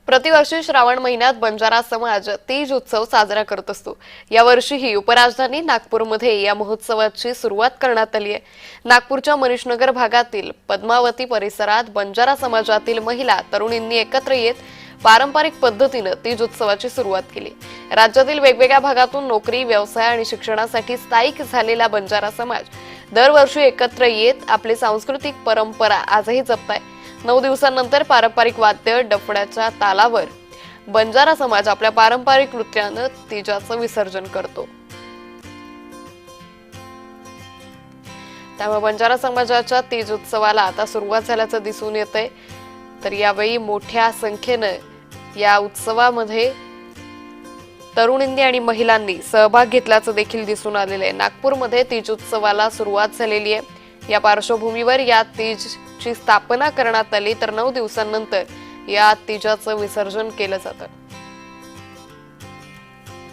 प्रतिवर्षी श्रावण महिन्यात बंजारा समाज तीज उत्सव साजरा करत असतो। यावर्षीही उपराजधानी नागपूरमध्ये या महोत्सवाची सुरुवात करण्यात आली आहे। नागपूरच्या मनीषनगर भागातील पद्मावती परिसरात बंजारा समाजातील महिला तरुणींनी एकत्र येत पारंपरिक पद्धतीने तीज उत्सवाची सुरुवात केली। राज्यातील वेगवेगळ्या भागातून नोकरी, व्यवसाय आणि शिक्षणासाठी स्थायिक झालेला बंजारा समाज दरवर्षी एकत्र येत आपली सांस्कृतिक परंपरा आजही जपताय। 9 दिवसांनंतर पारंपरिक वाद्य डफड्याच्या तालावर बंजारा समाज आपल्या पारंपरिक नृत्याने तीजाचं विसर्जन करतो। त्यामुळे बंजारा समाजाच्या तीज उत्सवाला आता सुरुवात झाल्याचं दिसून येतंय। तर यावेळी मोठ्या संख्येने या उत्सवामध्ये तरुणींनी आणि महिलांनी सहभाग घेतल्याचं देखील दिसून आलेलं आहे। नागपूरमध्ये तीज उत्सवाला सुरुवात झालेली आहे। या पार्श्वभूमीवर या तीजची स्थापना करण्यात आली, तर 9 दिवसांनंतर या तीजाचं विसर्जन केलं जातं।